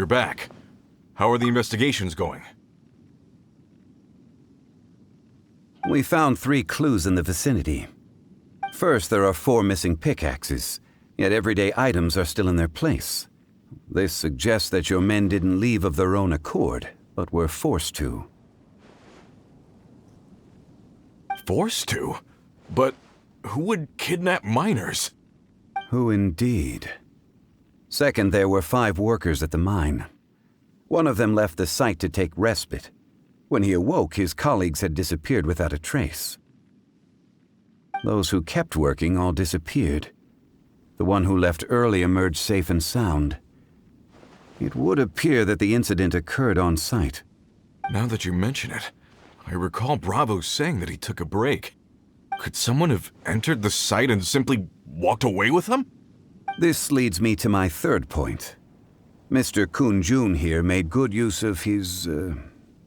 you're back. How are the investigations going? We found 3 clues in the vicinity. First, there are 4 missing pickaxes, yet everyday items are still in their place. This suggests that your men didn't leave of their own accord, but were forced to. Forced to? But who would kidnap miners? Who indeed? Second, there were 5 workers at the mine. One of them left the site to take respite. When he awoke, his colleagues had disappeared without a trace. Those who kept working all disappeared. The one who left early emerged safe and sound. It would appear that the incident occurred on site. Now that you mention it, I recall Bravo saying that he took a break. Could someone have entered the site and simply walked away with them? This leads me to my third point. Mr. Kun-jun here made good use of his,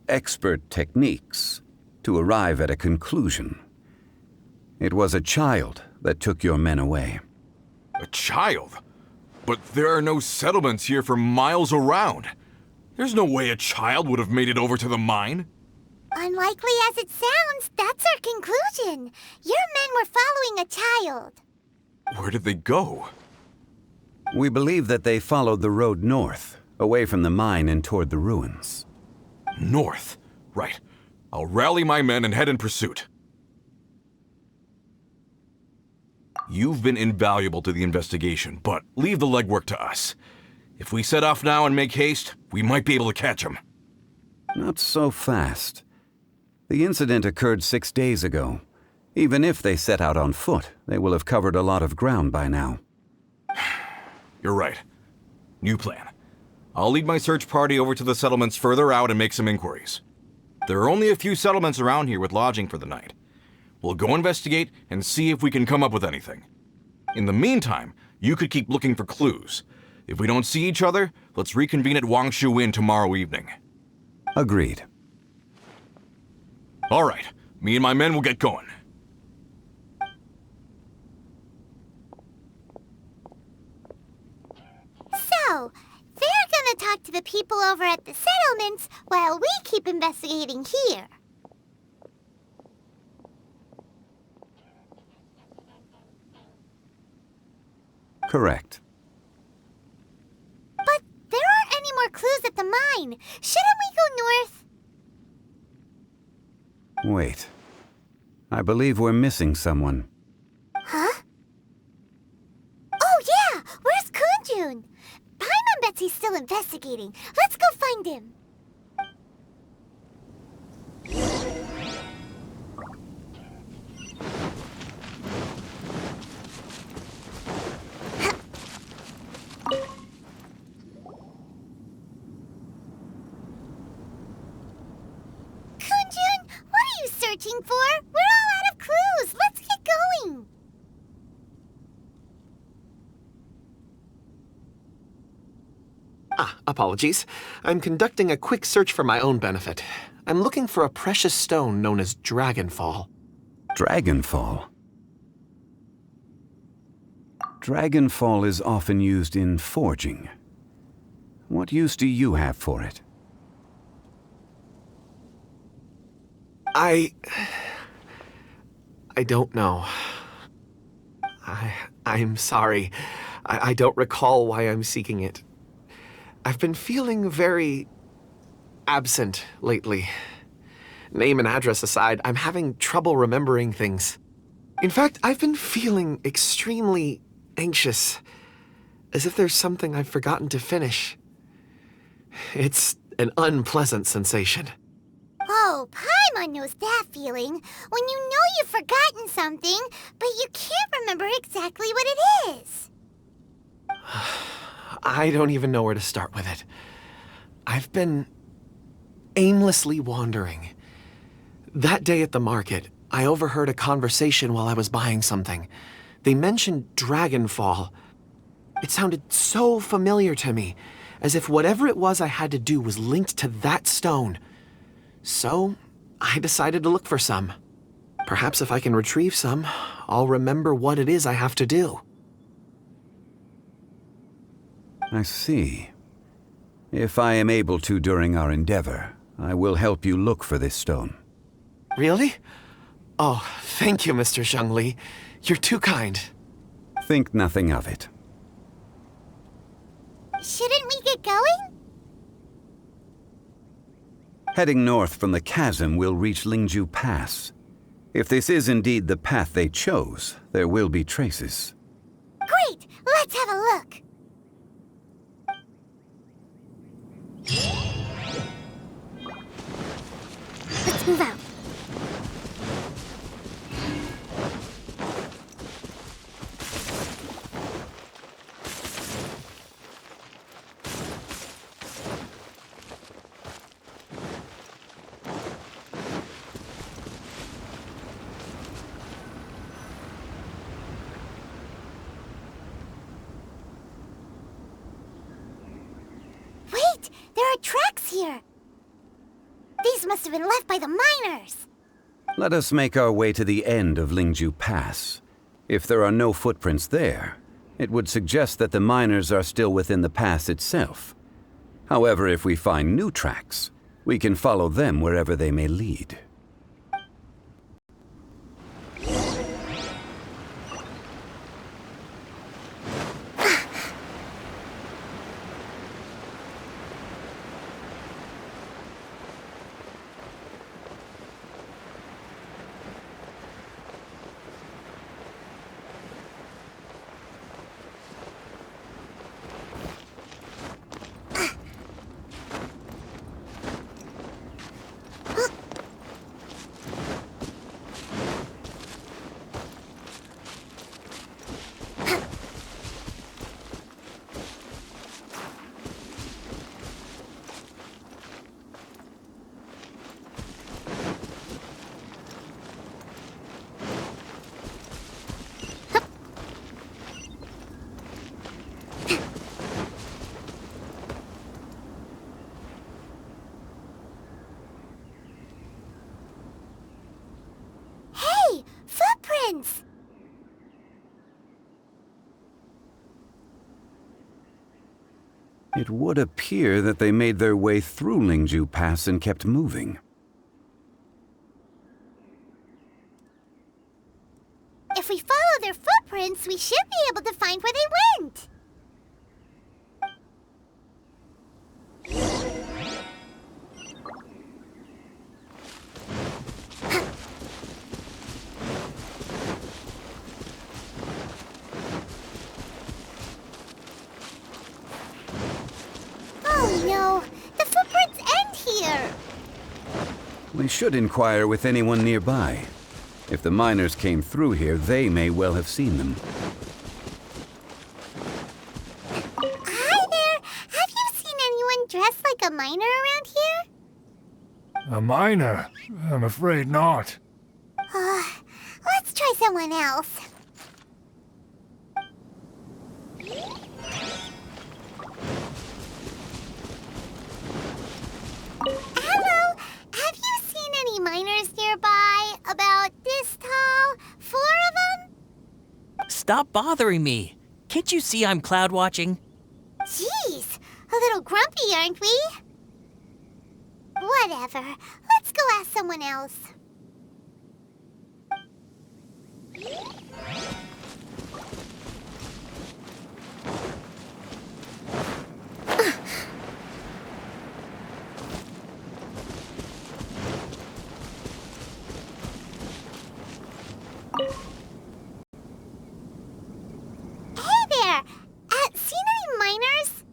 expert techniques to arrive at a conclusion. It was a child that took your men away. A child? But there are no settlements here for miles around. There's no way a child would have made it over to the mine. Unlikely as it sounds, that's our conclusion. Your men were following a child. Where did they go? We believe that they followed the road north, away from the mine and toward the ruins. North? Right. I'll rally my men and head in pursuit. You've been invaluable to the investigation, but leave the legwork to us. If we set off now and make haste, we might be able to catch him. Not so fast. The incident occurred 6 days ago. Even if they set out on foot, they will have covered a lot of ground by now. You're right. New plan. I'll lead my search party over to the settlements further out and make some inquiries. There are only a few settlements around here with lodging for the night. We'll go investigate and see if we can come up with anything. In the meantime, you could keep looking for clues. If we don't see each other, let's reconvene at Wangshu Inn tomorrow evening. Agreed. All right. Me and my men will get going. So, they're gonna talk to the people over at the settlements while we keep investigating here. Correct. But there aren't any more clues at the mine. Shouldn't we go north? Wait. I believe we're missing someone. Huh? Oh yeah! Where's Kun-jun? Paimon bets he's still investigating. Let's go find him. Kun-jun, what are you searching for? We're all out of clues. Let's get going. Apologies. I'm conducting a quick search for my own benefit. I'm looking for a precious stone known as Dragonfall. Dragonfall? Dragonfall is often used in forging. What use do you have for it? I don't know. I'm sorry. I don't recall why I'm seeking it. I've been feeling very absent lately. Name and address aside, I'm having trouble remembering things. In fact, I've been feeling extremely anxious, as if there's something I've forgotten to finish. It's an unpleasant sensation. Oh, Paimon knows that feeling. When you know you've forgotten something, but you can't remember exactly what it is. I don't even know where to start with it. I've been aimlessly wandering. That day at the market, I overheard a conversation while I was buying something. They mentioned Dragonfall. It sounded so familiar to me, as if whatever it was I had to do was linked to that stone. So, I decided to look for some. Perhaps if I can retrieve some, I'll remember what it is I have to do. I see. If I am able to during our endeavor, I will help you look for this stone. Really? Oh, thank you, Mr. Zhongli. You're too kind. Think nothing of it. Shouldn't we get going? Heading north from the chasm, we'll reach Lingju Pass. If this is indeed the path they chose, there will be traces. Great! Let's have a look! Let's move out. Wait! There are tracks here! These must have been left by the miners! Let us make our way to the end of Lingju Pass. If there are no footprints there, it would suggest that the miners are still within the pass itself. However, if we find new tracks, we can follow them wherever they may lead. Footprints! It would appear that they made their way through Lingju Pass and kept moving. If we follow their footprints, we should be able to find where they went! Oh no! The footprints end here! We should inquire with anyone nearby. If the miners came through here, they may well have seen them. Hi there! Have you seen anyone dressed like a miner around here? A miner? I'm afraid not. Let's try someone else. Hello! Have you seen any miners nearby? About this tall? 4 of them? Stop bothering me. Can't you see I'm cloud watching? Jeez, a little grumpy, aren't we? Whatever. Let's go ask someone else. Hey there! Seen any miners?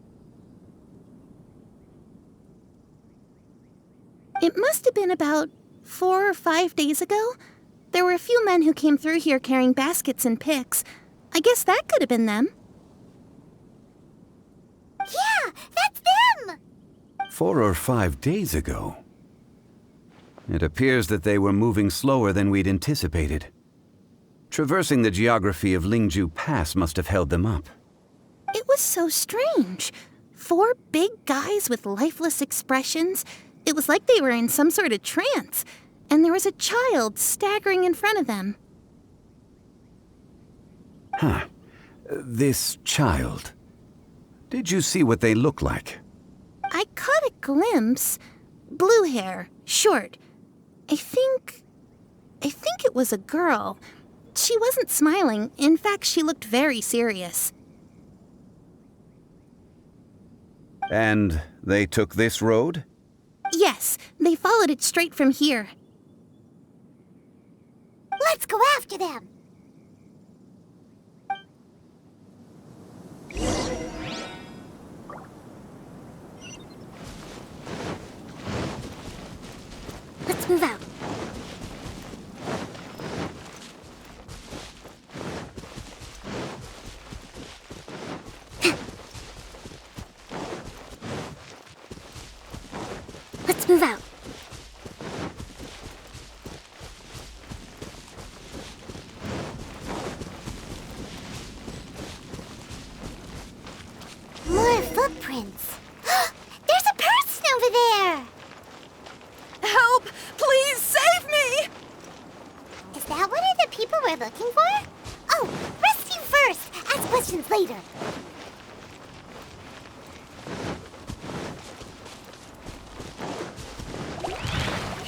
It must have been about 4 or 5 days ago. There were a few men who came through here carrying baskets and picks. I guess that could have been them. Yeah, that's them! 4 or 5 days ago. It appears that they were moving slower than we'd anticipated. Traversing the geography of Lingju Pass must have held them up. It was so strange. 4 big guys with lifeless expressions. It was like they were in some sort of trance. And there was a child staggering in front of them. Huh. This child. Did you see what they look like? I caught a glimpse. Blue hair, short. I think it was a girl. She wasn't smiling. In fact, she looked very serious. And they took this road? Yes, they followed it straight from here. Let's go after them. Let's move out. Let's move out. More footprints. There's a person over there. Help! Please save me! Is that one of the people we're looking for? Oh, rescue first. Ask questions later.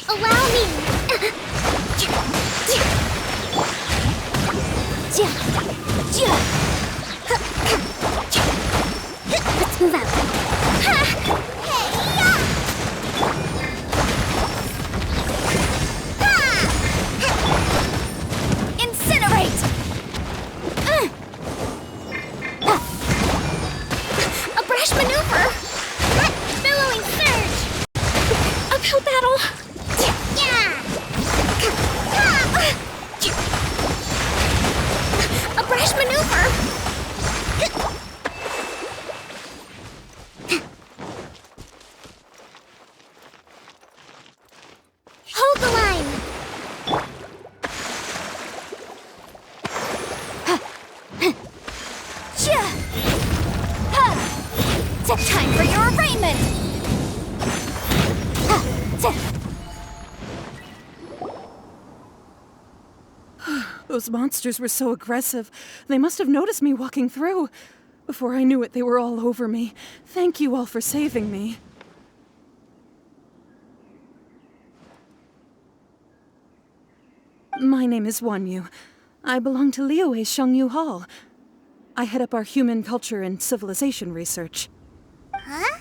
Allow me. Let's move out. Incinerate! A brash maneuver! Billowing surge! Uphill battle! A brash maneuver! Hold the line! It's time for your arraignment! Those monsters were so aggressive. They must have noticed me walking through. Before I knew it, they were all over me. Thank you all for saving me. My name is Wanyu. I belong to Liyue's Shengyu Hall. I head up our human culture and civilization research. Huh?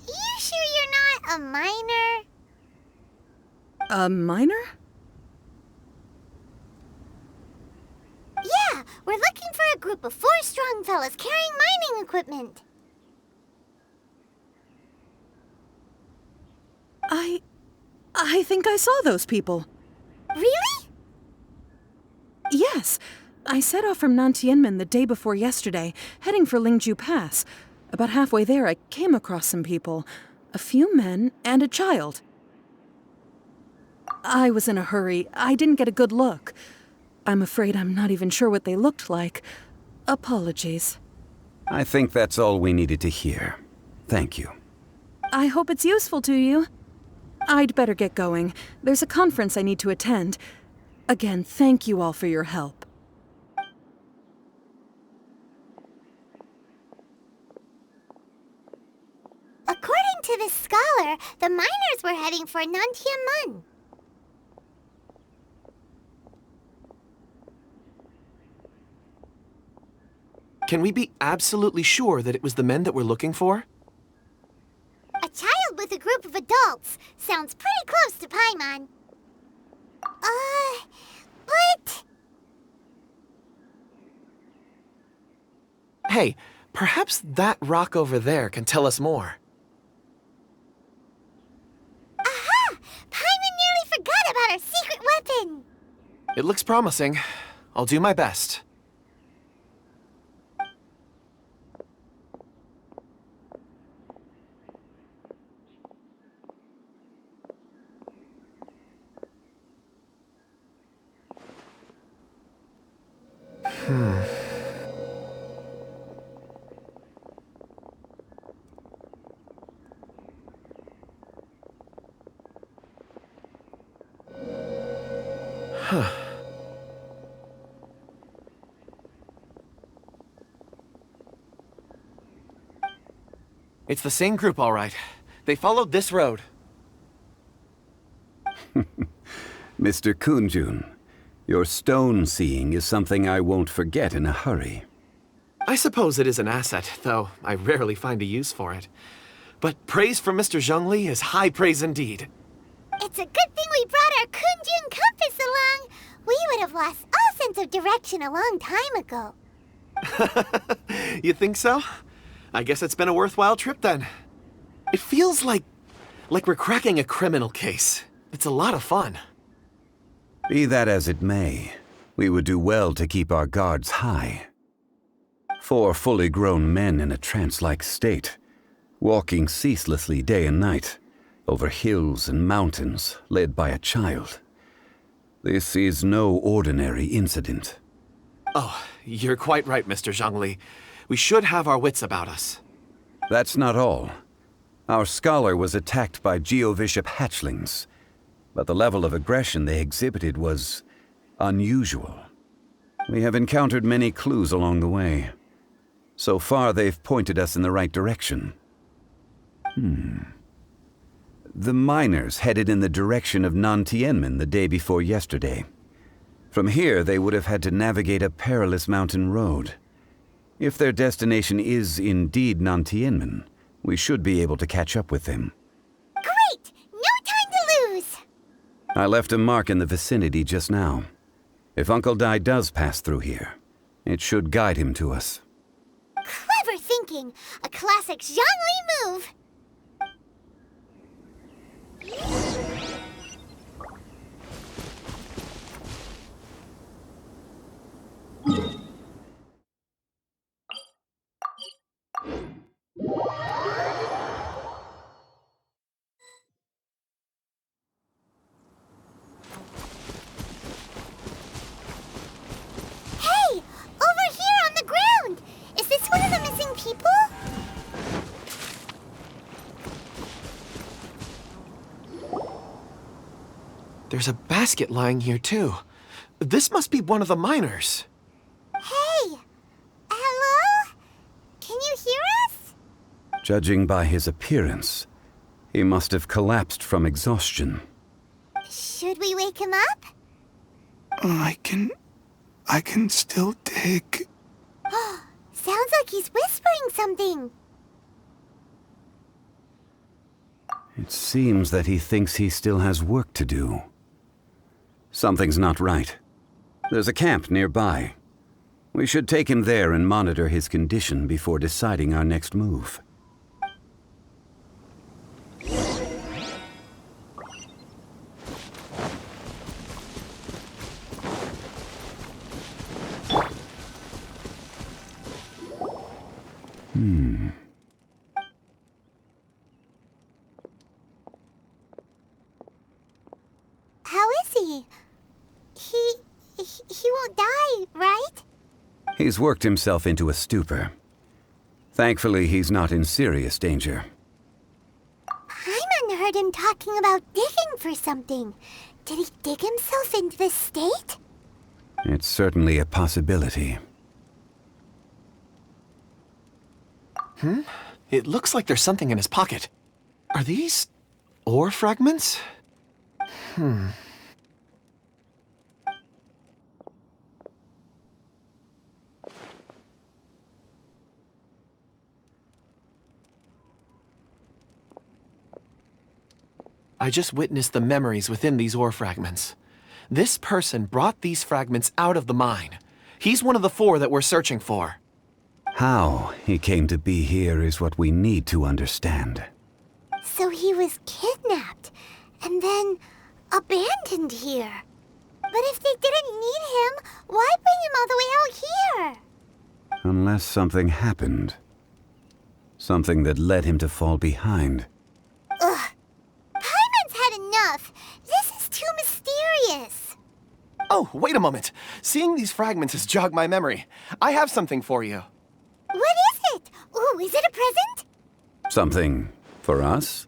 You sure you're not a miner? A miner? Yeah, we're looking for a group of 4 strong fellas carrying mining equipment. I think I saw those people. Really? Yes. I set off from Nantianmen the day before yesterday, heading for Lingju Pass. About halfway there, I came across some people. A few men and a child. I was in a hurry. I didn't get a good look. I'm afraid I'm not even sure what they looked like. Apologies. I think that's all we needed to hear. Thank you. I hope it's useful to you. I'd better get going. There's a conference I need to attend. Again, thank you all for your help. According to this scholar, the miners were heading for Nantianmen. Can we be absolutely sure that it was the men that we're looking for? A child with a group of adults. Sounds pretty close to Paimon. But... Hey, perhaps that rock over there can tell us more. Aha! Paimon nearly forgot about our secret weapon! It looks promising. I'll do my best. It's the same group, all right. They followed this road. Mr. Kunjun, your stone seeing is something I won't forget in a hurry. I suppose it is an asset, though I rarely find a use for it. But praise from Mr. Zhongli is high praise indeed. It's a good thing we brought our Kunjun compass along. We would have lost all sense of direction a long time ago. You think so? I guess it's been a worthwhile trip then. It feels like we're cracking a criminal case. It's a lot of fun. Be that as it may, we would do well to keep our guards high. 4 fully grown men in a trance-like state, walking ceaselessly day and night, over hills and mountains, led by a child. This is no ordinary incident. Oh, you're quite right, Mr. Zhongli. We should have our wits about us. That's not all. Our scholar was attacked by Geovishap hatchlings, but the level of aggression they exhibited was unusual. We have encountered many clues along the way. So far, they've pointed us in the right direction. The miners headed in the direction of Nantianmen the day before yesterday. From here, they would have had to navigate a perilous mountain road. If their destination is indeed Nantianmen, we should be able to catch up with them. Great! No time to lose! I left a mark in the vicinity just now. If Uncle Dai does pass through here, it should guide him to us. Clever thinking! A classic Zhongli move! Hey! Over here on the ground! Is this one of the missing people? There's a basket lying here, too. This must be one of the miners. Hey! Hello? Can you hear us? Judging by his appearance, he must have collapsed from exhaustion. Should we wake him up? I can still dig. Sounds like he's whispering something. It seems that he thinks he still has work to do. Something's not right. There's a camp nearby. We should take him there and monitor his condition before deciding our next move. How is he? He won't die, right? He's worked himself into a stupor. Thankfully, he's not in serious danger. Paimon heard him talking about digging for something. Did he dig himself into this state? It's certainly a possibility. It looks like there's something in his pocket. Are these ore fragments? I just witnessed the memories within these ore fragments. This person brought these fragments out of the mine. He's one of the 4 that we're searching for. How he came to be here is what we need to understand. So he was kidnapped and then abandoned here. But if they didn't need him, why bring him all the way out here? Unless something happened. Something that led him to fall behind. Ugh. Paimon's had enough. This is too mysterious. Oh, wait a moment. Seeing these fragments has jogged my memory. I have something for you. What is it? Ooh, is it a present? Something for us?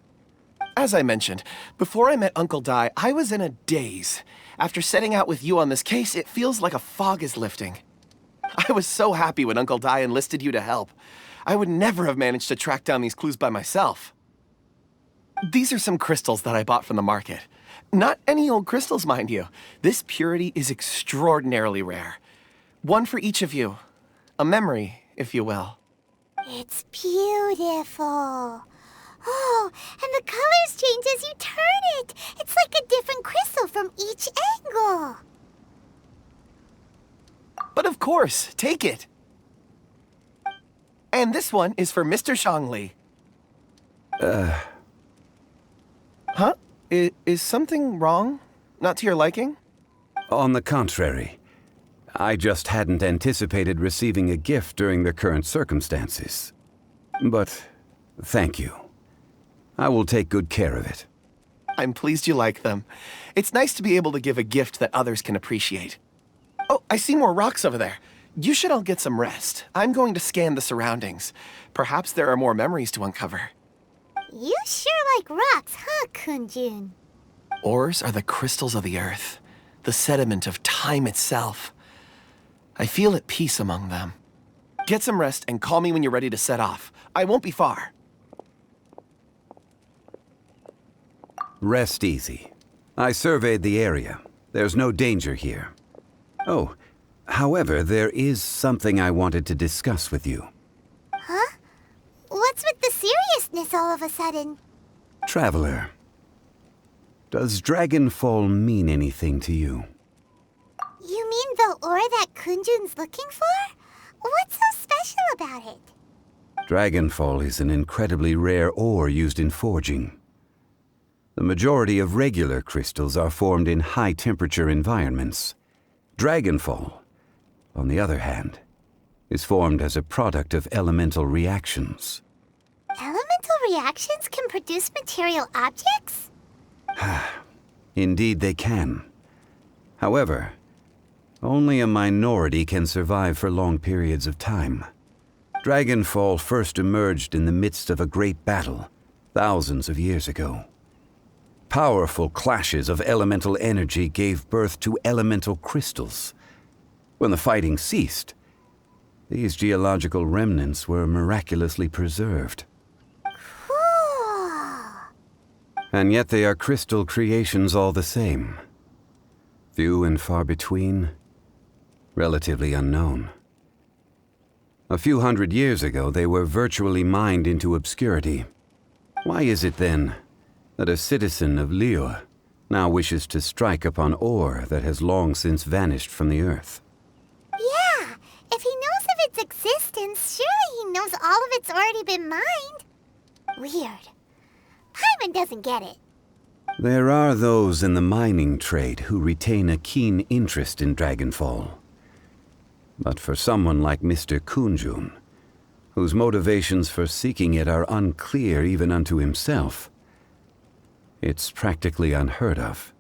As I mentioned, before I met Uncle Dai, I was in a daze. After setting out with you on this case, it feels like a fog is lifting. I was so happy when Uncle Dai enlisted you to help. I would never have managed to track down these clues by myself. These are some crystals that I bought from the market. Not any old crystals, mind you. This purity is extraordinarily rare. One for each of you. A memory, if you will. It's beautiful. Oh, and the colors change as you turn it. It's like a different crystal from each angle. But of course, take it. And this one is for Mr. Zhongli. Huh? Is something wrong? Not to your liking? On the contrary, I just hadn't anticipated receiving a gift during the current circumstances. But thank you. I will take good care of it. I'm pleased you like them. It's nice to be able to give a gift that others can appreciate. Oh, I see more rocks over there. You should all get some rest. I'm going to scan the surroundings. Perhaps there are more memories to uncover. You sure like rocks, huh, Kunjun? Ores are the crystals of the earth, the sediment of time itself. I feel at peace among them. Get some rest and call me when you're ready to set off. I won't be far. Rest easy. I surveyed the area. There's no danger here. Oh, however, there is something I wanted to discuss with you. Huh? What's with the seriousness all of a sudden? Traveler, does Dragonfall mean anything to you? You mean the ore that Kunjun's looking for? What's so special about it? Dragonfall is an incredibly rare ore used in forging. The majority of regular crystals are formed in high-temperature environments. Dragonfall, on the other hand, is formed as a product of elemental reactions. Elemental reactions can produce material objects? Indeed they can. However, only a minority can survive for long periods of time. Dragonfall first emerged in the midst of a great battle, thousands of years ago. Powerful clashes of elemental energy gave birth to elemental crystals. When the fighting ceased, these geological remnants were miraculously preserved. Cool. And yet they are crystal creations all the same. Few and far between, relatively unknown. A few hundred years ago, they were virtually mined into obscurity. Why is it then that a citizen of Liyue now wishes to strike upon ore that has long since vanished from the earth? Yeah, if he knows of its existence, surely he knows all of it's already been mined. Weird. Paimon doesn't get it. There are those in the mining trade who retain a keen interest in Dragonfall. But for someone like Mr. Kunjun, whose motivations for seeking it are unclear even unto himself, it's practically unheard of.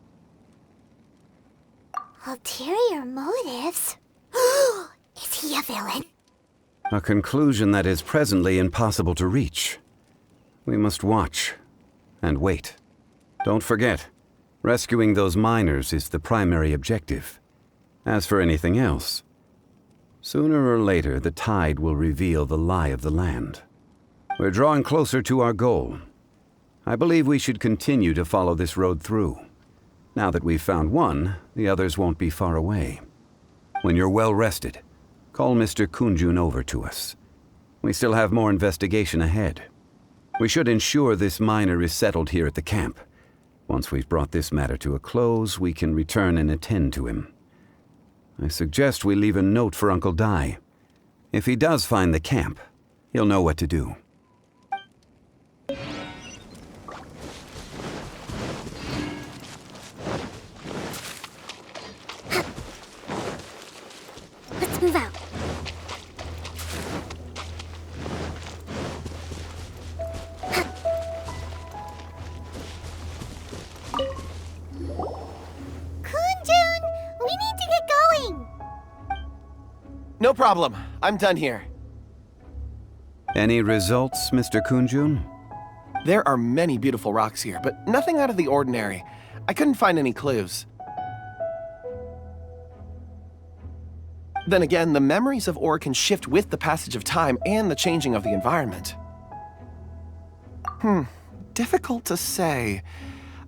Ulterior motives? Is he a villain? A conclusion that is presently impossible to reach. We must watch and wait. Don't forget, rescuing those miners is the primary objective. As for anything else, sooner or later the tide will reveal the lie of the land. We're drawing closer to our goal. I believe we should continue to follow this road through. Now that we've found one, the others won't be far away. When you're well rested, call Mr. Kunjun over to us. We still have more investigation ahead. We should ensure this miner is settled here at the camp. Once we've brought this matter to a close, we can return and attend to him. I suggest we leave a note for Uncle Dai. If he does find the camp, he'll know what to do. Let's move out. Kunjun, we need to get going. No problem. I'm done here. Any results, Mr. Kunjun? There are many beautiful rocks here, but nothing out of the ordinary. I couldn't find any clues. Then again, the memories of ore can shift with the passage of time and the changing of the environment. Difficult to say.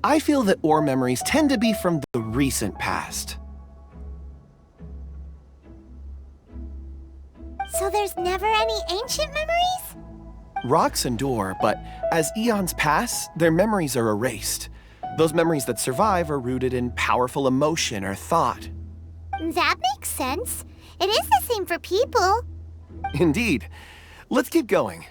I feel that ore memories tend to be from the recent past. So there's never any ancient memories? Rocks endure, but as eons pass, their memories are erased. Those memories that survive are rooted in powerful emotion or thought. That makes sense. It is the same for people. Indeed. Let's keep going.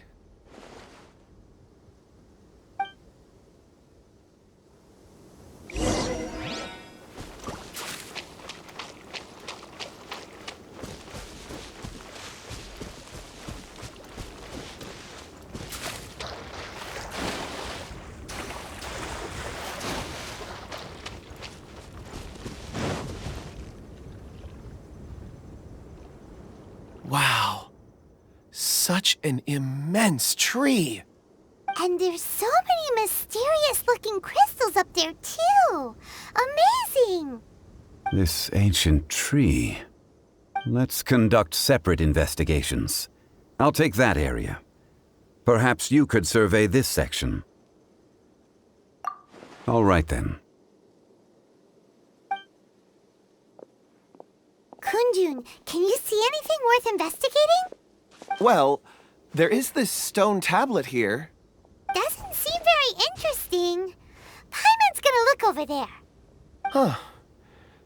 Wow. Such an immense tree. And there's so many mysterious-looking crystals up there, too. Amazing! This ancient tree. Let's conduct separate investigations. I'll take that area. Perhaps you could survey this section. All right, then. Kunjun, can you see anything worth investigating? Well, there is this stone tablet here. Doesn't seem very interesting. Paimon's gonna look over there. Huh.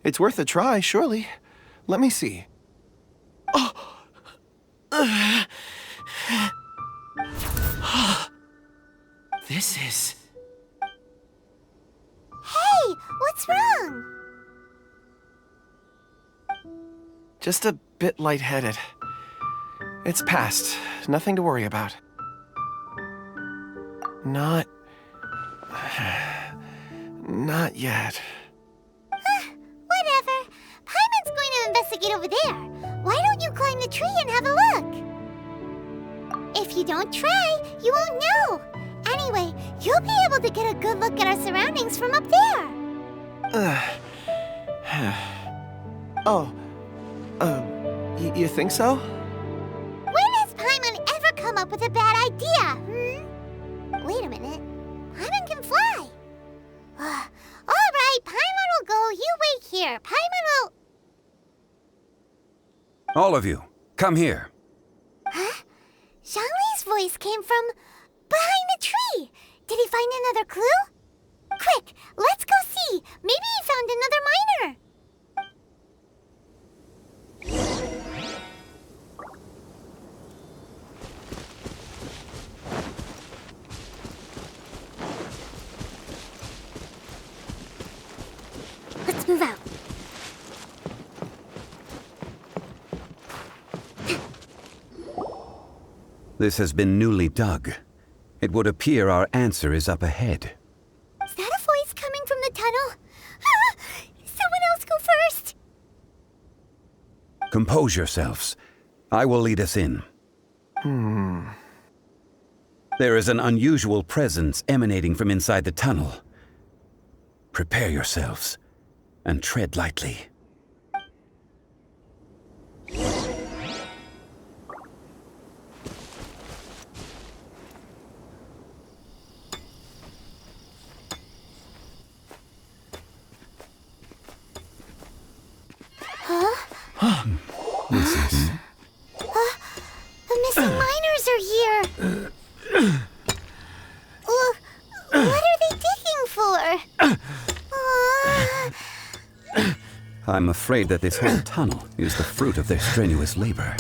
It's worth a try, surely. Let me see. This is... Hey, what's wrong? just a bit lightheaded. It's past. Nothing to worry about. Not yet. Whatever. Paimon's going to investigate over there. Why don't you climb the tree and have a look? If you don't try, you won't know. Anyway, you'll be able to get a good look at our surroundings from up there. You think so? When has Paimon ever come up with a bad idea, Wait a minute. Paimon can fly. All right, Paimon will go. You wait here. Paimon will... All of you, come here. Huh? Zhongli's voice came from behind the tree. Did he find another clue? Quick, let's go see. Maybe he found another miner. Let's move out. This has been newly dug. It would appear our answer is up ahead. Is that a voice coming from the tunnel? Ah! Someone else go first! Compose yourselves. I will lead us in. There is an unusual presence emanating from inside the tunnel. Prepare yourselves and tread lightly. This is... The missing miners are here. What are they digging for? I'm afraid that this whole tunnel is the fruit of their strenuous labor.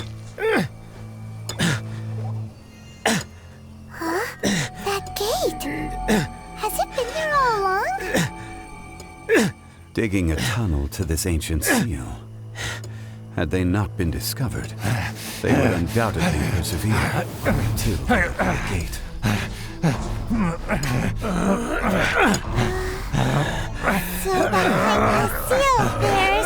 That gate. Has it been there all along? Digging a tunnel to this ancient seal. Had they not been discovered, they would undoubtedly persevere to the gate. So behind the seal, there's...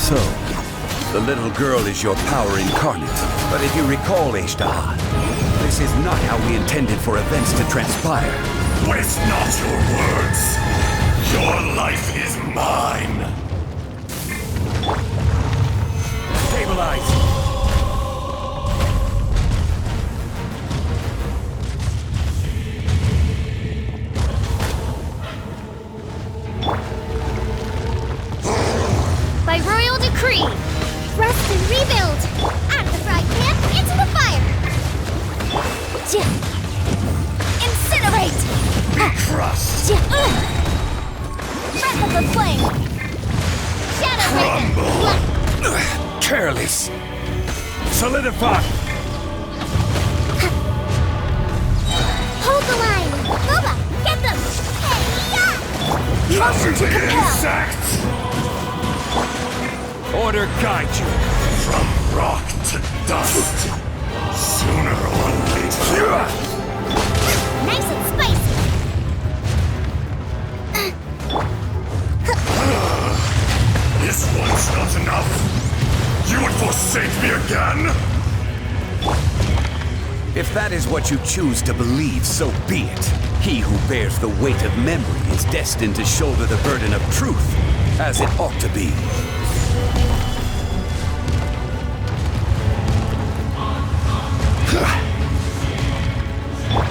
So, the little girl is your power incarnate. But if you recall, Ishtar, this is not how we intended for events to transpire. Waste not your words. Your life is mine. Stabilize! By royal decree, thrust and rebuild! Out of the frying pan, into the fire! Incinerate! Crushed. Breath of the flame! Shadow Raven! Careless! Solidify! Hold the line! Boba, get them! Hey-ya! Motion to compel! Insect! Order guide you! From rock to dust. Sooner or later. Nice and spicy! This one's not enough. You would forsake me again? If that is what you choose to believe, so be it. He who bears the weight of memory is destined to shoulder the burden of truth, as it ought to be.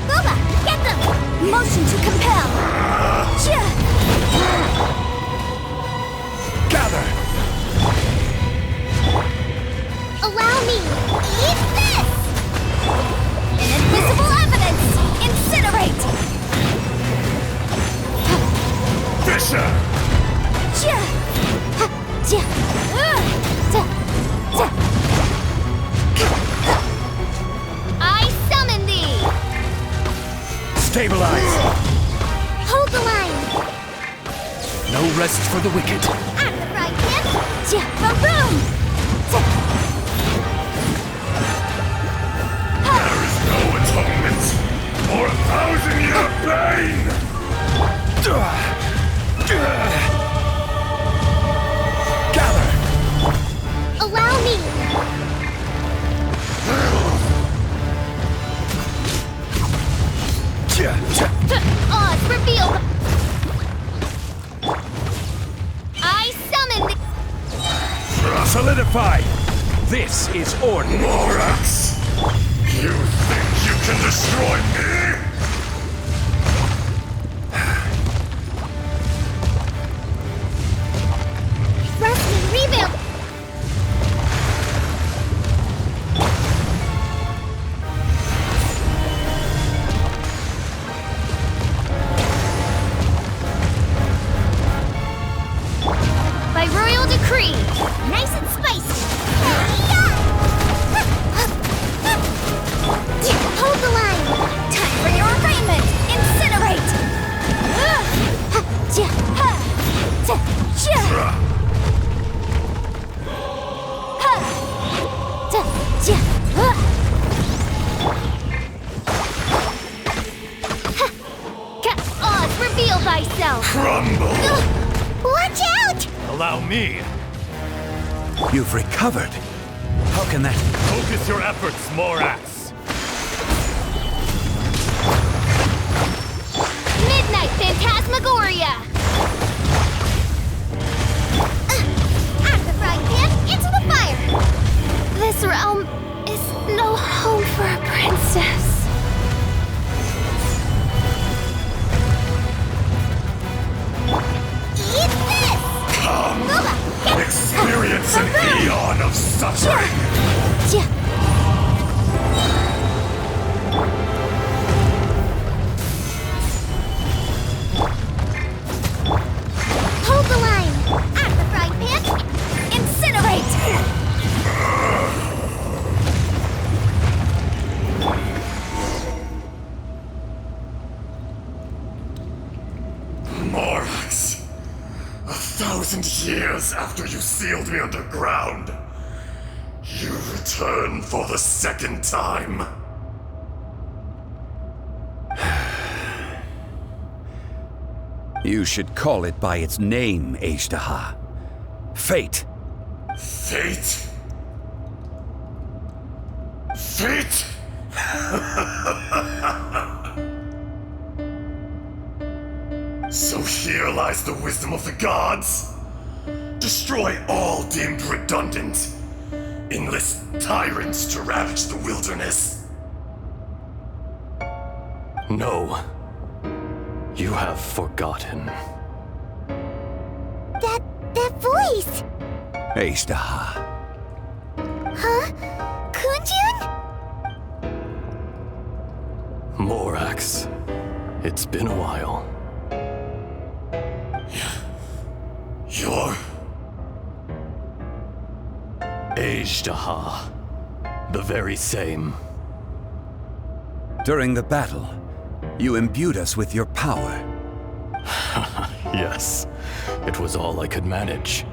Boba, get them! Motion to compel! Gather! Allow me! Eat this! Inadmissible evidence! Incinerate! Fisher! I summon thee! Stabilize! Hold the line! No rest for the wicked. Out of the frying pan! Boom! There is no atonement for 1,000-year pain! Gather! Allow me! Odds revealed! I summon the... Solidify! This is order. Morax! You think you can destroy me? Thrust and rebuild! By royal decree, nice and spicy. Hold the line. Time for your arraignment. Incinerate. Oz, reveal thyself. Crumble! Watch out! Allow me! You've recovered. How can that... Focus your efforts, Morax! Midnight Phantasmagoria! Out of the frying pan, into the fire! This realm is no home for a princess. Eat this! Come! Boba, get Experience an eon of suffering! Hold the line! Out of the frying pan! Incinerate! Morax! 1,000 years after you sealed me underground, you return for the second time. You should call it by its name, Ejdaha. Fate. Fate? Fate? So here lies the wisdom of the gods. Destroy all deemed redundant. Enlist tyrants to ravage the wilderness. No. You have forgotten. That voice! Ashtaha. Huh? Kunjun? Morax. It's been a while. You're... Ashtaha. The very same. During the battle, you imbued us with your power. Yes, it was all I could manage.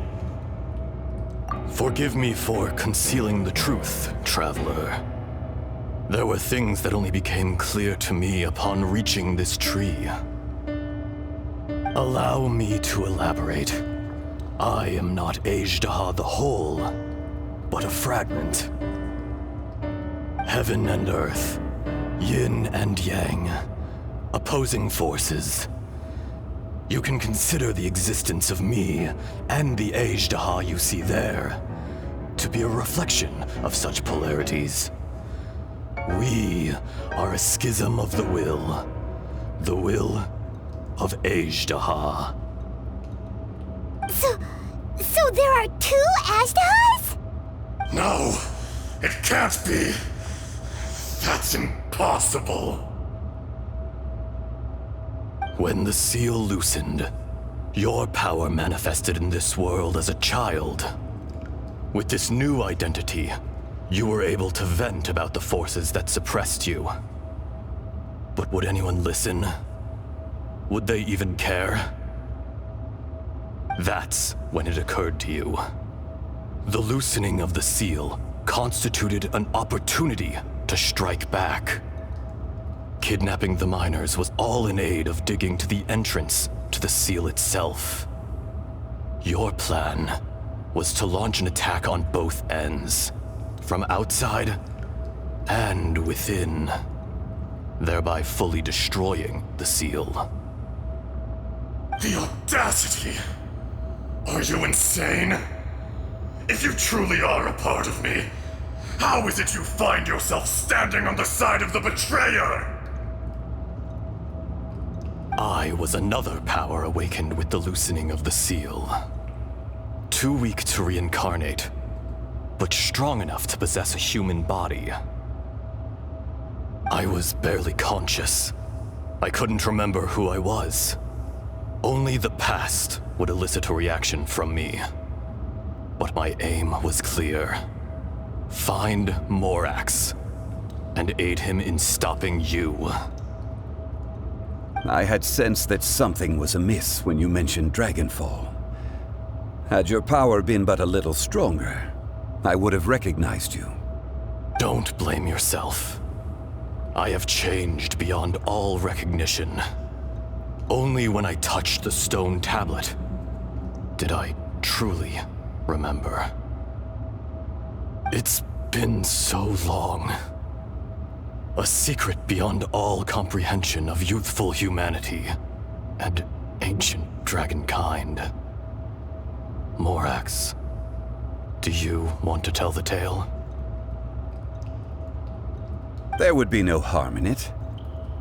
Forgive me for concealing the truth, traveler. There were things that only became clear to me upon reaching this tree. Allow me to elaborate. I am not Ashtaha the whole, but a fragment. Heaven and earth, yin and yang, opposing forces. You can consider the existence of me and the Ashtaha you see there to be a reflection of such polarities. We are a schism of the will of Ashtaha. So there are two Ashtahas? No, it can't be. That's impossible. When the seal loosened, your power manifested in this world as a child. With this new identity, you were able to vent about the forces that suppressed you. But would anyone listen? Would they even care? That's when it occurred to you. The loosening of the seal constituted an opportunity to strike back. Kidnapping the miners was all in aid of digging to the entrance to the seal itself. Your plan was to launch an attack on both ends, from outside and within, thereby fully destroying the seal. The audacity! Are you insane? If you truly are a part of me, how is it you find yourself standing on the side of the betrayer? I was another power awakened with the loosening of the seal. Too weak to reincarnate, but strong enough to possess a human body. I was barely conscious. I couldn't remember who I was. Only the past would elicit a reaction from me. But my aim was clear. Find Morax, and aid him in stopping you. I had sensed that something was amiss when you mentioned Dragonfall. Had your power been but a little stronger, I would have recognized you. Don't blame yourself. I have changed beyond all recognition. Only when I touched the stone tablet did I truly remember. It's been so long. A secret beyond all comprehension of youthful humanity and ancient dragonkind. Morax, do you want to tell the tale? There would be no harm in it.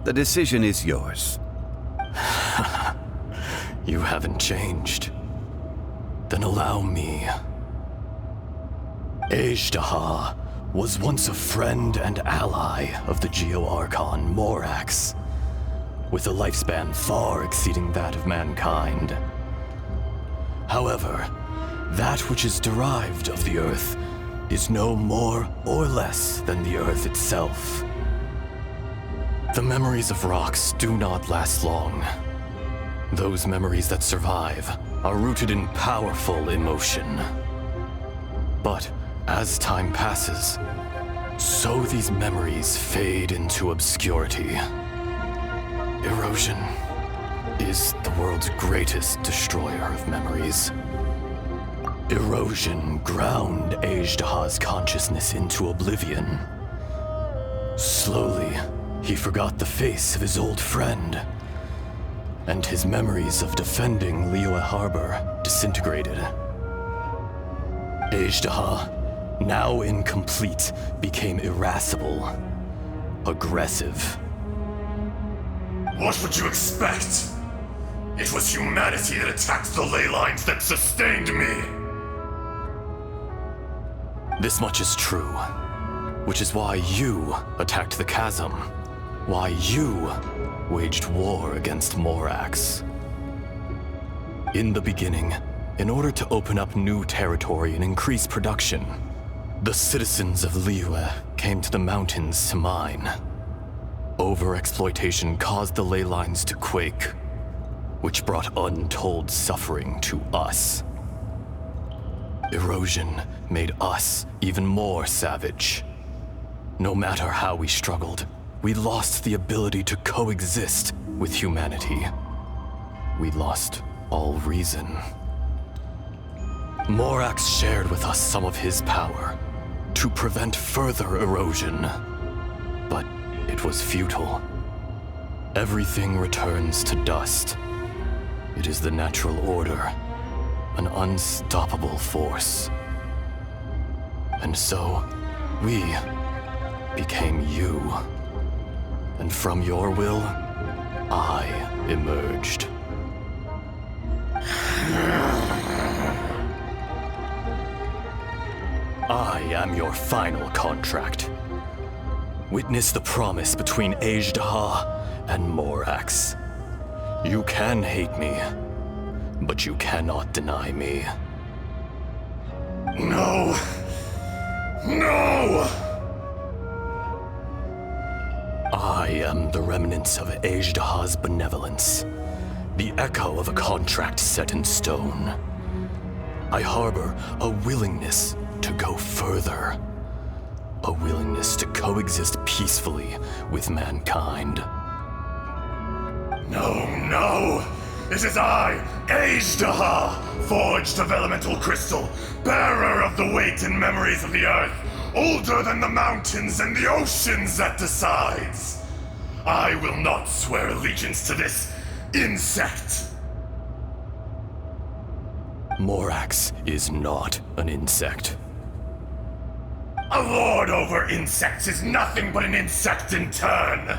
The decision is yours. You haven't changed. Then allow me. Ashtaha was once a friend and ally of the Geo-Archon Morax, with a lifespan far exceeding that of mankind. However, that which is derived of the Earth is no more or less than the Earth itself. The memories of rocks do not last long. Those memories that survive are rooted in powerful emotion. But as time passes, so these memories fade into obscurity. Erosion is the world's greatest destroyer of memories. Erosion ground Ajdaha's consciousness into oblivion. Slowly, he forgot the face of his old friend, and his memories of defending Liyue Harbor disintegrated. Ajdaha, now incomplete, became irascible, aggressive. What would you expect? It was humanity that attacked the ley lines that sustained me. This much is true, which is why you attacked the chasm, why you waged war against Morax. In the beginning, in order to open up new territory and increase production, the citizens of Liyue came to the mountains to mine. Overexploitation caused the ley lines to quake, which brought untold suffering to us. Erosion made us even more savage. No matter how we struggled, we lost the ability to coexist with humanity. We lost all reason. Morax shared with us some of his power to prevent further erosion, but it was futile. Everything returns to dust. It is the natural order, an unstoppable force. And so, we became you. And from your will, I emerged. I am your final contract. Witness the promise between Ajdaha and Morax. You can hate me, but you cannot deny me. No! No! I am the remnants of Ajdaha's benevolence, the echo of a contract set in stone. I harbor a willingness to go further, a willingness to coexist peacefully with mankind. No, no! It is I, Ajdaha, forged of elemental crystal, bearer of the weight and memories of the earth, older than the mountains and the oceans that decides. I will not swear allegiance to this insect. Morax is not an insect. A lord over insects is nothing but an insect in turn.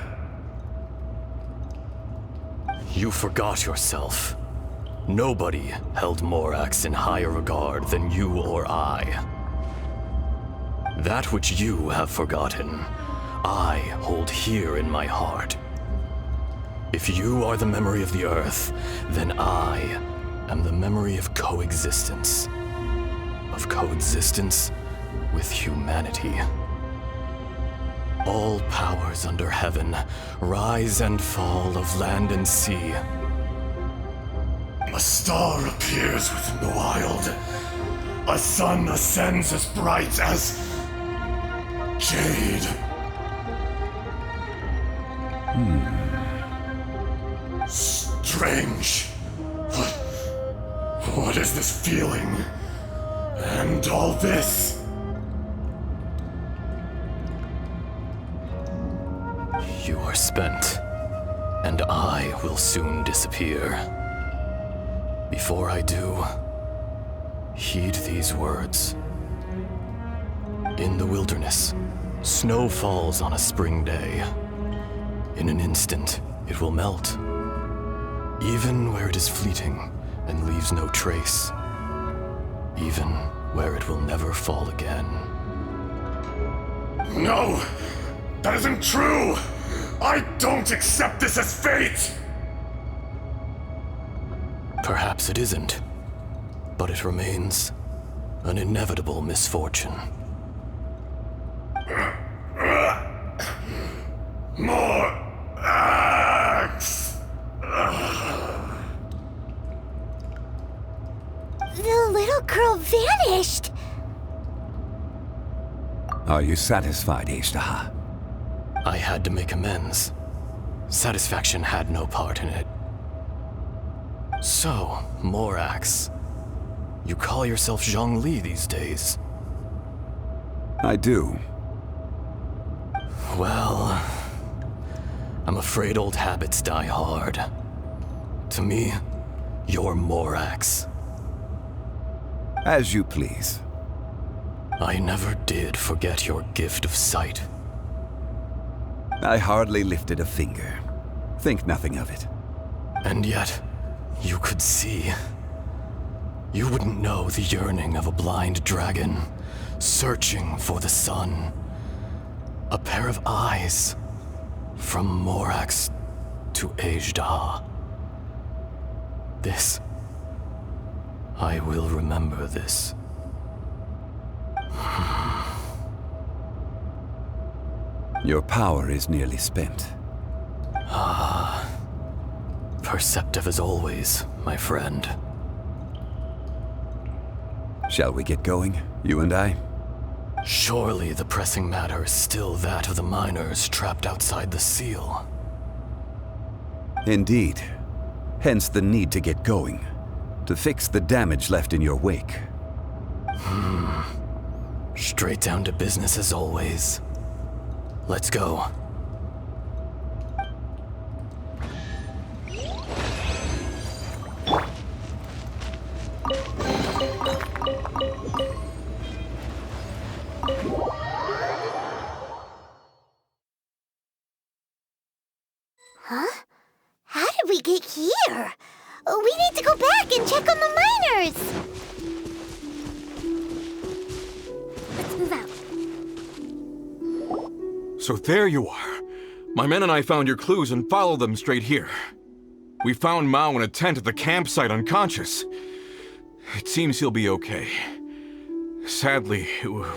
You forgot yourself. Nobody held Morax in higher regard than you or I. That which you have forgotten, I hold here in my heart. If you are the memory of the earth, then I am the memory of coexistence. Of coexistence with humanity. All powers under heaven, rise and fall of land and sea. A star appears within the wild. A sun ascends as bright as jade. Strange. What is this feeling? And all this? You are spent, and I will soon disappear. Before I do, heed these words. In the wilderness, snow falls on a spring day. In an instant, it will melt. Even where it is fleeting and leaves no trace. Even where it will never fall again. No! That isn't true! I don't accept this as fate! Perhaps it isn't, but it remains an inevitable misfortune. More axe! The little girl vanished! Are you satisfied, Ajdaha? I had to make amends. Satisfaction had no part in it. So, Morax, You call yourself Zhongli these days. I do. Well, I'm afraid old habits die hard. To me, you're Morax. As you please. I never did forget your gift of sight. I hardly lifted a finger. Think nothing of it. And yet, you could see. You wouldn't know the yearning of a blind dragon, searching for the sun. A pair of eyes, from Morax to Ajda. This. I will remember this. Your power is nearly spent. Perceptive as always, my friend. Shall we get going, you and I? Surely the pressing matter is still that of the miners trapped outside the seal. Indeed. Hence the need to get going. To fix the damage left in your wake. Straight down to business as always. Let's go. Huh? How did we get here? We need to go back and check on the miners! Let's move out. So there you are. My men and I found your clues and followed them straight here. We found Mao in a tent at the campsite unconscious. It seems he'll be okay. Sadly,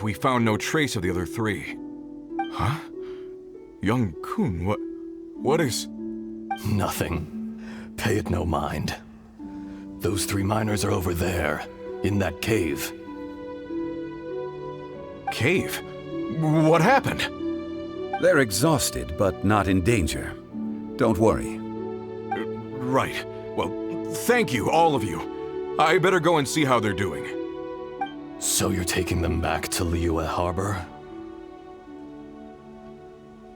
we found no trace of the other three. Huh? Young Kun, what is... Nothing. Pay it no mind. Those three miners are over there, in that cave. Cave? What happened? They're exhausted, but not in danger. Don't worry. Right. Well, thank you, all of you. I better go and see how they're doing. So you're taking them back to Liyue Harbor?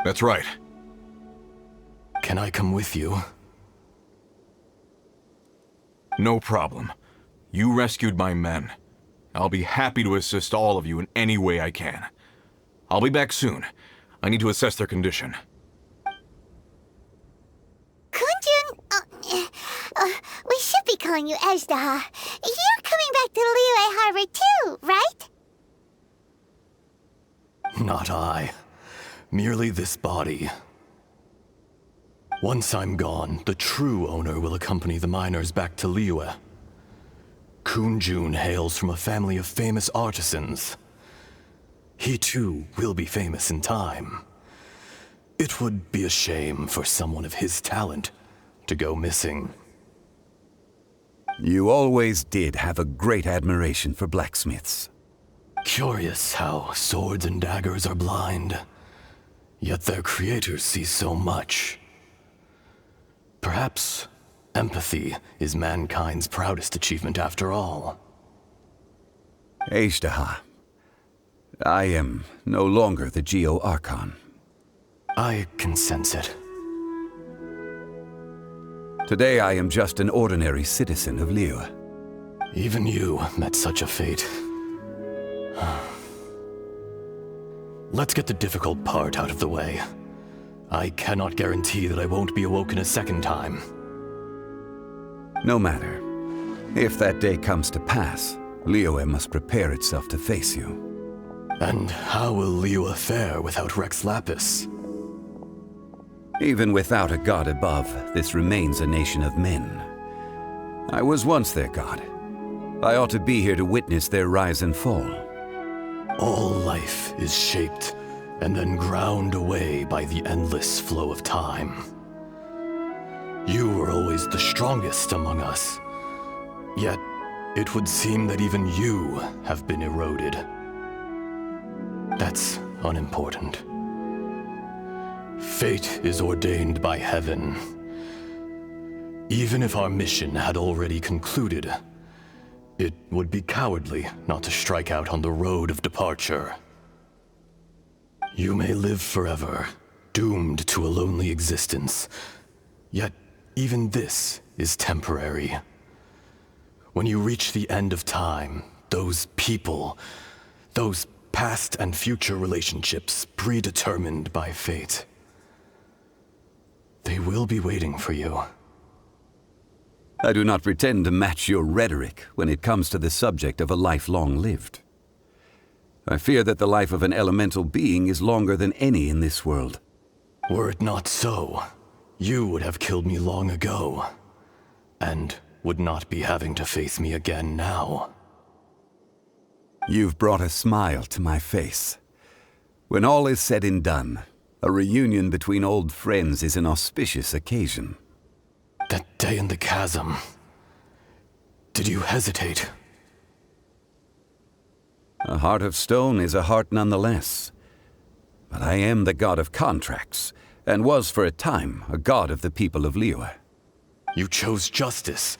That's right. Can I come with you? No problem. You rescued my men. I'll be happy to assist all of you in any way I can. I'll be back soon. I need to assess their condition. Kunjun, we should be calling you Ajda. You're coming back to Liyue Harbor too, right? Not I. Merely this body. Once I'm gone, the true owner will accompany the miners back to Liyue. Kunjun hails from a family of famous artisans. He too will be famous in time. It would be a shame for someone of his talent to go missing. You always did have a great admiration for blacksmiths. Curious how swords and daggers are blind, yet their creators see so much. Perhaps empathy is mankind's proudest achievement after all. Ajda, I am no longer the Geo-Archon. I can sense it. Today I am just an ordinary citizen of Liyue. Even you met such a fate. Let's get the difficult part out of the way. I cannot guarantee that I won't be awoken a second time. No matter. If that day comes to pass, Liyue must prepare itself to face you. And how will Liyue fare without Rex Lapis? Even without a god above, this remains a nation of men. I was once their god. I ought to be here to witness their rise and fall. All life is shaped and then ground away by the endless flow of time. You were always the strongest among us, yet it would seem that even you have been eroded. That's unimportant. Fate is ordained by heaven. Even if our mission had already concluded, It would be cowardly not to strike out on the road of departure. You may live forever, doomed to a lonely existence. Yet, even this is temporary. When you reach the end of time, those people, those past and future relationships predetermined by fate, they will be waiting for you. I do not pretend to match your rhetoric when it comes to the subject of a life long lived. I fear that the life of an elemental being is longer than any in this world. Were it not so, you would have killed me long ago, and would not be having to face me again now. You've brought a smile to my face. When all is said and done, a reunion between old friends is an auspicious occasion. That day in the chasm, did you hesitate? A heart of stone is a heart nonetheless. But I am the god of contracts, and was for a time a god of the people of Liyue. You chose justice,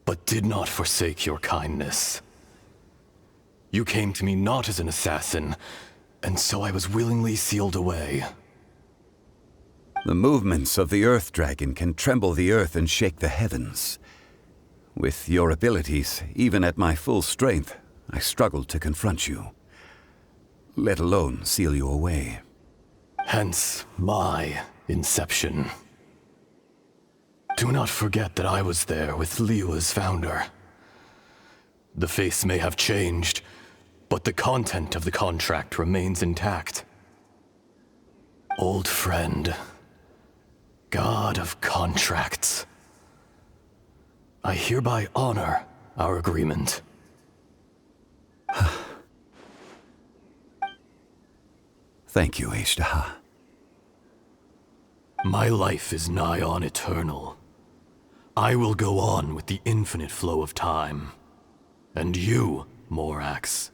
but did not forsake your kindness. You came to me not as an assassin, and so I was willingly sealed away. The movements of the Earth Dragon can tremble the earth and shake the heavens. With your abilities, even at my full strength, I struggled to confront you, let alone seal you away. Hence my inception. Do not forget that I was there with Liyue's founder. The face may have changed, but the content of the contract remains intact. Old friend, god of contracts, I hereby honor our agreement. Thank you, Ishtaha. My life is nigh on eternal. I will go on with the infinite flow of time. And you, Morax,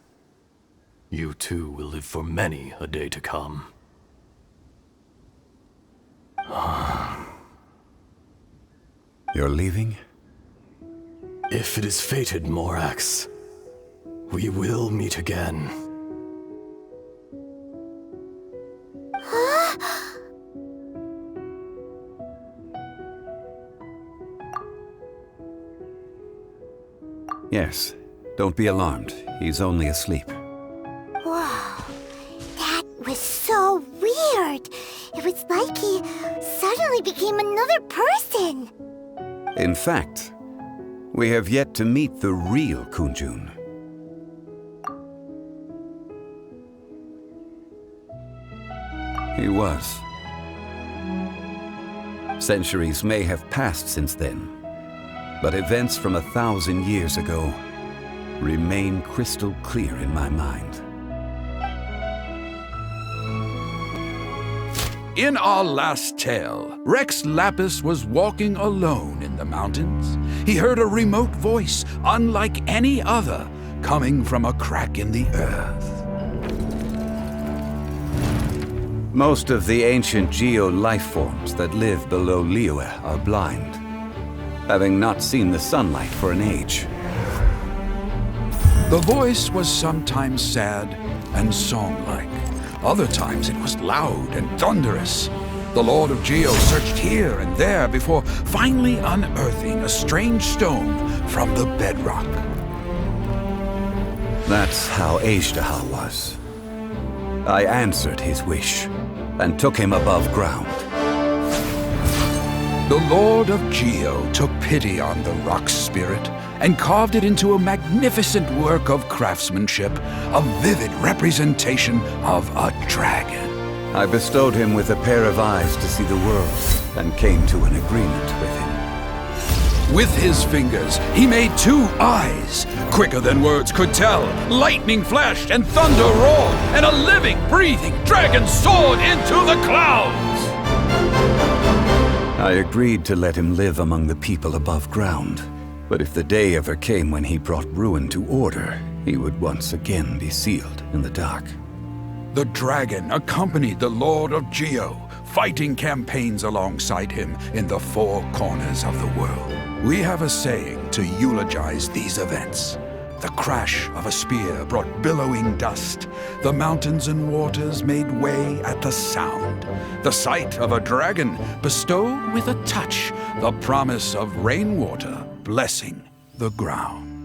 you too will live for many a day to come. You're leaving? If it is fated, Morax, we will meet again. Yes. Don't be alarmed. He's only asleep. Whoa, that was so weird. It was like he suddenly became another person. In fact, we have yet to meet the real Kunjun. He was. Centuries may have passed since then, but events from 1,000 years ago remain crystal clear in my mind. In our last tale, Rex Lapis was walking alone in the mountains. He heard a remote voice, unlike any other, coming from a crack in the earth. Most of the ancient geo-life forms that live below Liyue are blind, having not seen the sunlight for an age. The voice was sometimes sad and song-like. Other times it was loud and thunderous. The Lord of Geo searched here and there before finally unearthing a strange stone from the bedrock. That's how Ishtaha was. I answered his wish and took him above ground. The Lord of Geo took pity on the rock spirit and carved it into a magnificent work of craftsmanship, a vivid representation of a dragon. I bestowed him with a pair of eyes to see the world and came to an agreement with him. With his fingers, he made 2 eyes, quicker than words could tell. Lightning flashed and thunder roared, and a living, breathing dragon soared into the clouds. I agreed to let him live among the people above ground. But if the day ever came when he brought ruin to order, he would once again be sealed in the dark. The dragon accompanied the Lord of Geo, fighting campaigns alongside him in the 4 corners of the world. We have a saying, to eulogize these events. The crash of a spear brought billowing dust. The mountains and waters made way at the sound. The sight of a dragon bestowed with a touch the promise of rainwater blessing the ground.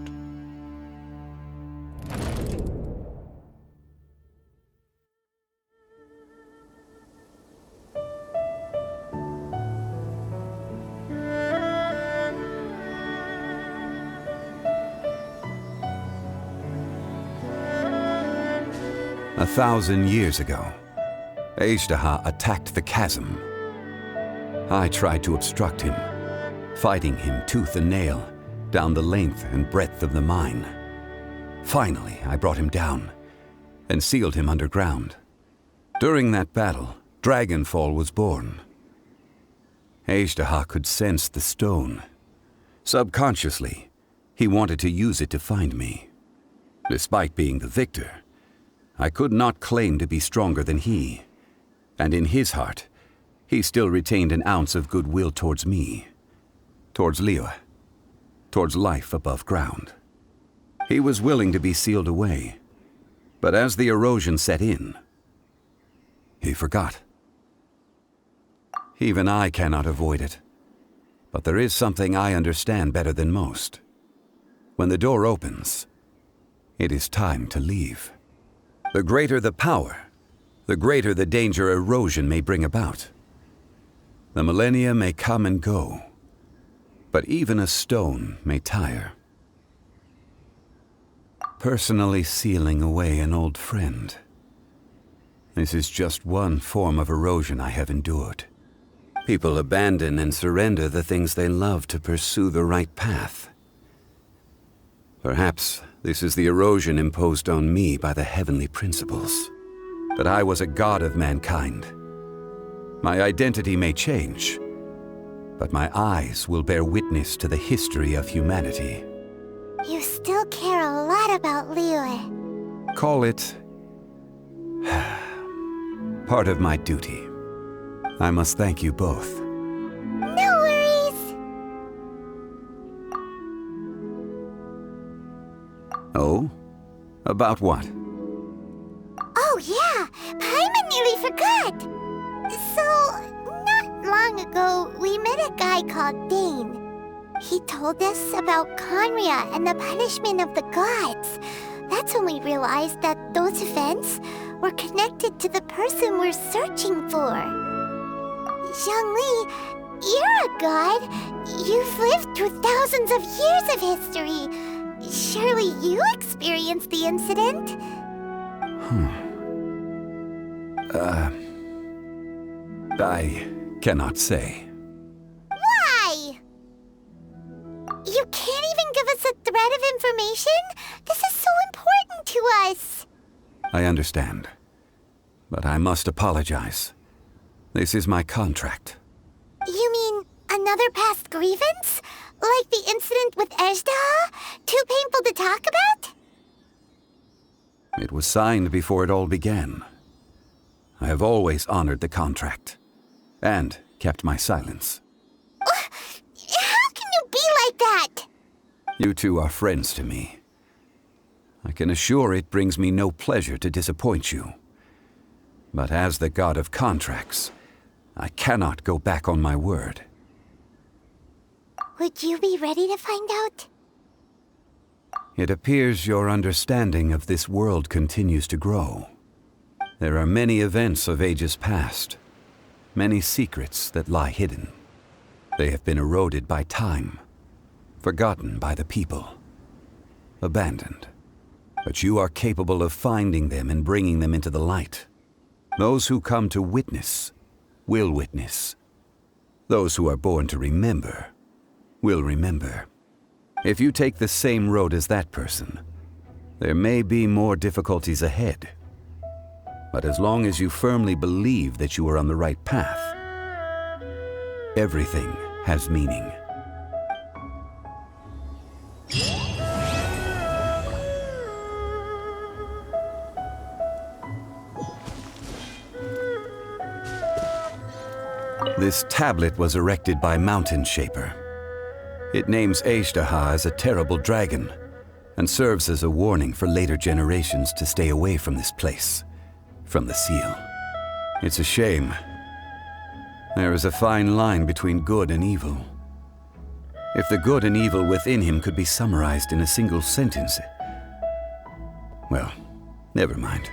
1,000 years ago, Azhdaha attacked the chasm. I tried to obstruct him, fighting him tooth and nail down the length and breadth of the mine. Finally, I brought him down and sealed him underground. During that battle, Dragonfall was born. Azhdaha could sense the stone. Subconsciously, he wanted to use it to find me. Despite being the victor, I could not claim to be stronger than he, and in his heart, he still retained an ounce of goodwill towards me, towards Liyue, towards life above ground. He was willing to be sealed away, but as the erosion set in, he forgot. Even I cannot avoid it, but there is something I understand better than most. When the door opens, it is time to leave. The greater the power, the greater the danger erosion may bring about. The millennia may come and go, but even a stone may tire. Personally sealing away an old friend. This is just one form of erosion I have endured. People abandon and surrender the things they love to pursue the right path. Perhaps this is the erosion imposed on me by the heavenly principles. That I was a god of mankind. My identity may change, but my eyes will bear witness to the history of humanity. You still care a lot about Liyue. Call it part of my duty. I must thank you both. No worries. Oh? About what? Oh yeah, Paimon nearly forgot. So, not long ago, we met a guy called Dane. He told us about Conria and the punishment of the gods. That's when we realized that those events were connected to the person we're searching for. Zhongli, you're a god. You've lived through thousands of years of history. Surely you experienced the incident? I cannot say. Why? You can't even give us a thread of information? This is so important to us. I understand, but I must apologize. This is my contract. You mean another past grievance? Like the incident with Azhdaha? Too painful to talk about? It was signed before it all began. I have always honored the contract, and kept my silence. How can you be like that? You two are friends to me. I can assure it brings me no pleasure to disappoint you. But as the god of contracts, I cannot go back on my word. Would you be ready to find out? It appears your understanding of this world continues to grow. There are many events of ages past, many secrets that lie hidden. They have been eroded by time, forgotten by the people, abandoned. But you are capable of finding them and bringing them into the light. Those who come to witness will witness. Those who are born to remember will remember. If you take the same road as that person, there may be more difficulties ahead. But as long as you firmly believe that you are on the right path, everything has meaning. This tablet was erected by Mountain Shaper. It names Ashtaha as a terrible dragon, and serves as a warning for later generations to stay away from this place, from the seal. It's a shame. There is a fine line between good and evil. If the good and evil within him could be summarized in a single sentence... Well, never mind.